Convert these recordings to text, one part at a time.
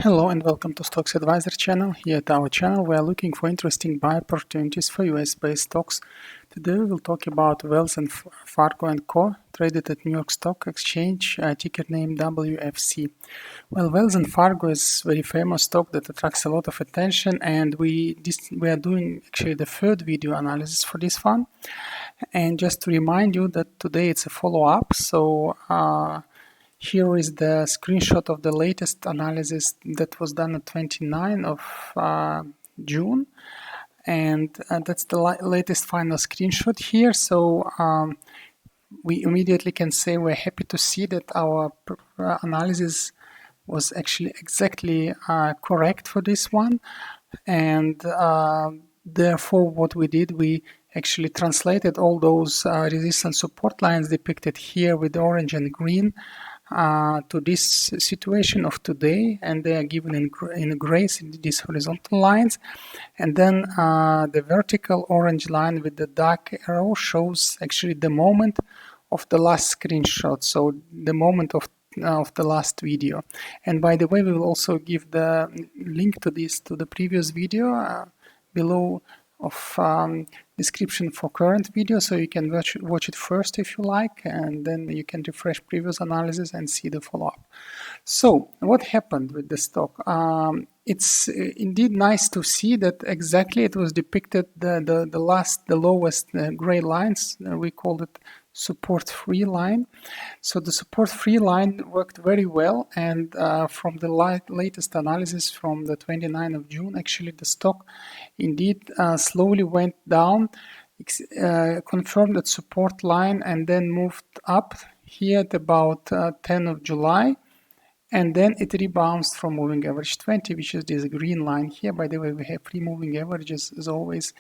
Hello and welcome to Stocks Advisor channel. Here at our channel we are looking for interesting buy opportunities for US-based stocks. Today we will talk about Wells Fargo Co, traded at New York Stock Exchange, ticker name WFC. Well, Wells Fargo is a very famous stock that attracts a lot of attention, and we are doing actually the third video analysis for this one. And just to remind you that today it's a follow-up, so here is the screenshot of the latest analysis that was done on 29th of June, and that's the latest final screenshot here. So we immediately can say we're happy to see that our analysis was actually exactly correct for this one, and therefore what we did, we actually translated all those resistance support lines depicted here with orange and green to this situation of today, and they are given in gray in these horizontal lines, and then the vertical orange line with the dark arrow shows actually the moment of the last screenshot, so the moment of the last video. And by the way, we will also give the link to this to the previous video below of description for current video, so you can watch it first if you like, and then you can refresh previous analysis and see the follow-up. So what happened with the stock? It's indeed nice to see that exactly it was depicted the lowest gray lines. We called it support free line. So the support free line worked very well, and from the latest analysis from the 29th of June, actually the stock indeed slowly went down, confirmed that support line, and then moved up here at about 10th of July, and then it rebounds from moving average 20, which is this green line here. By the way, we have three moving averages as always.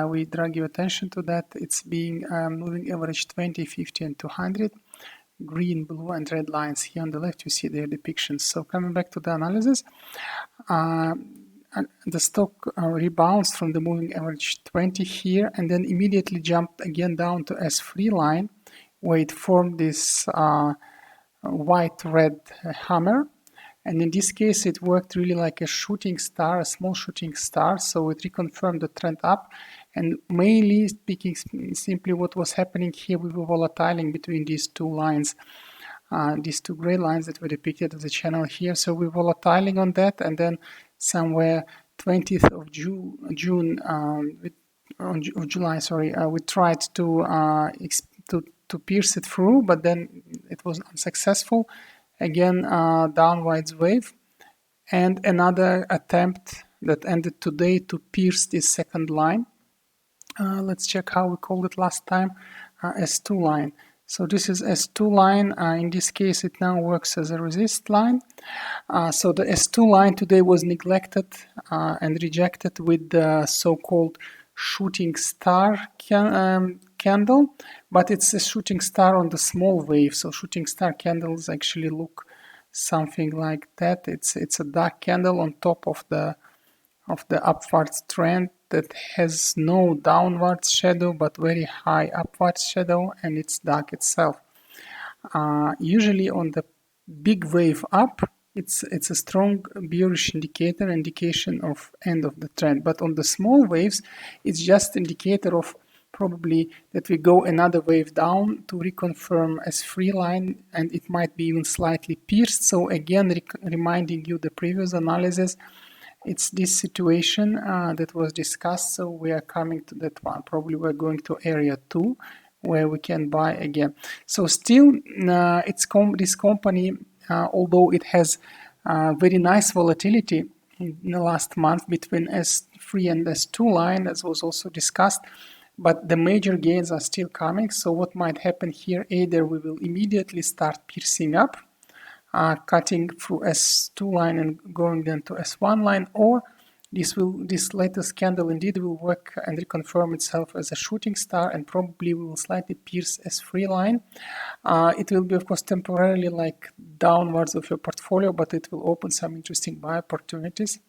We drag your attention to that. It's being moving average 20, 50, and 200. Green, blue, and red lines here on the left. You see their depictions. So coming back to the analysis, the stock rebounds from the moving average 20 here, and then immediately jumped again down to S3 line, where it formed this white-red hammer. And in this case, it worked really like a shooting star, a small shooting star. So it reconfirmed the trend up. And mainly speaking, simply what was happening here, we were volatiling between these two lines, these two gray lines that were depicted as a channel here. So we were volatiling on that, and then somewhere 20th of July, we tried to pierce it through, but then it was unsuccessful. Again, downwards wave, and another attempt that ended today to pierce this second line. Let's check how we called it last time, S2 line. So this is S2 line. In this case, it now works as a resist line. So the S2 line today was neglected and rejected with the so-called shooting star candle, but it's a shooting star on the small wave. So shooting star candles actually look something like that. It's a dark candle on top of the upwards trend that has no downward shadow but very high upward shadow, and it's dark itself. Usually on the big wave up, it's a strong bearish indication of end of the trend, but on the small waves, it's just indicator of probably that we go another wave down to reconfirm as free line, and it might be even slightly pierced. So again, reminding you the previous analysis, it's this situation that was discussed. So we are coming to that one. Probably we're going to area 2 where we can buy again. So still this company, although it has very nice volatility in the last month between S3 and S2 line, as was also discussed, but the major gains are still coming. So what might happen here, either we will immediately start piercing up, cutting through S2 line and going then to S1 line, or this latest candle indeed will work and reconfirm itself as a shooting star, and probably we will slightly pierce S3 line. It will be, of course, temporarily like downwards of your portfolio, but it will open some interesting buy opportunities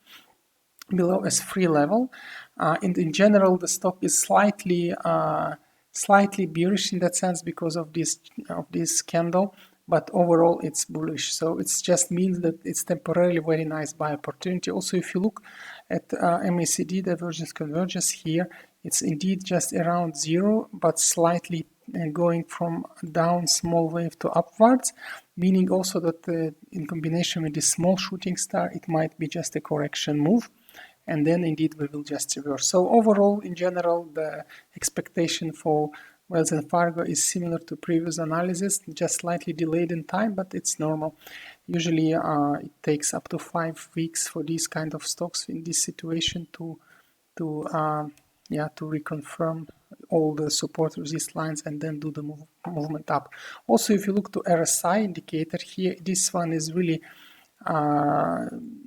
below S3 level. In general, the stock is slightly bearish in that sense because of this candle, but overall it's bullish. So it just means that it's temporarily very nice buy opportunity. Also, if you look at MACD divergence convergence here, it's indeed just around zero, but slightly going from down small wave to upwards, meaning also that in combination with this small shooting star, it might be just a correction move, and then indeed we will just reverse. So overall, in general, the expectation for Wells and Fargo is similar to previous analysis, just slightly delayed in time, but it's normal. Usually it takes up to 5 weeks for these kind of stocks in this situation to reconfirm all the support resist lines and then do the movement up. Also, if you look to RSI indicator here, this one is really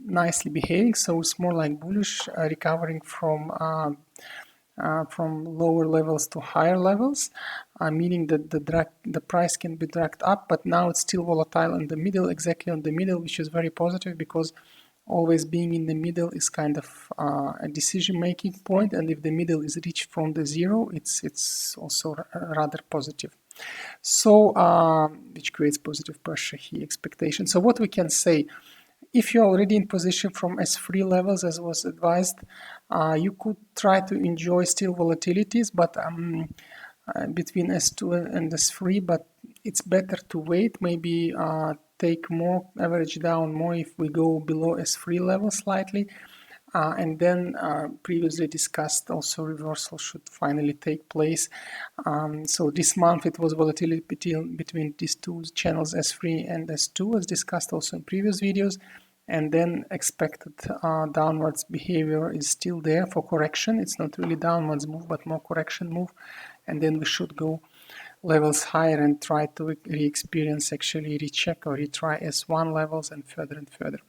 nicely behaving, so it's more like bullish, recovering from lower levels to higher levels, meaning that the price can be dragged up, but now it's still volatile in the middle, exactly on the middle, which is very positive, because always being in the middle is kind of a decision-making point, and if the middle is reached from the zero, it's also rather positive. So, which creates positive pressure here, expectation. So what we can say, if you're already in position from S3 levels, as was advised, you could try to enjoy still volatilities, but between S2 and S3, but it's better to wait, maybe take more, average down more if we go below S3 level slightly, and then previously discussed also reversal should finally take place. So this month it was volatility between these two channels, S3 and S2, as discussed also in previous videos, and then expected downwards behavior is still there for correction. It's not really downwards move, but more correction move, and then we should go levels higher and try to re-experience, actually recheck or retry S1 levels and further and further.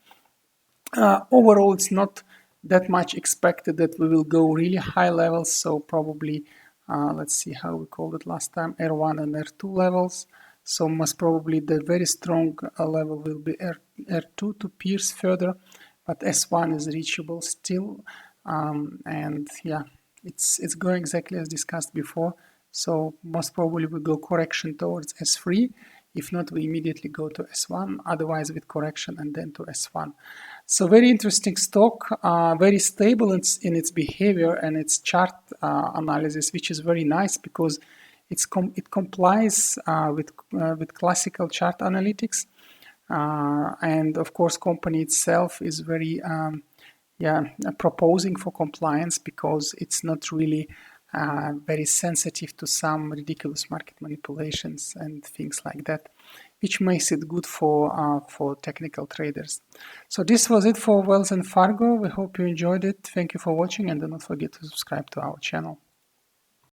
Overall, it's not that much expected that we will go really high levels, so probably let's see how we called it last time, R1 and R2 levels. So most probably the very strong level will be R2 to pierce further, but S1 is reachable still, and yeah, it's going exactly as discussed before. So most probably we go correction towards S3. If not, we immediately go to S1, otherwise with correction and then to S1. So very interesting stock, very stable in its behavior and its chart analysis, which is very nice because it complies with classical chart analytics, and of course, company itself is very proposing for compliance because it's not really very sensitive to some ridiculous market manipulations and things like that, which makes it good for technical traders. So this was it for Wells and Fargo. We hope you enjoyed it. Thank you for watching, and do not forget to subscribe to our channel.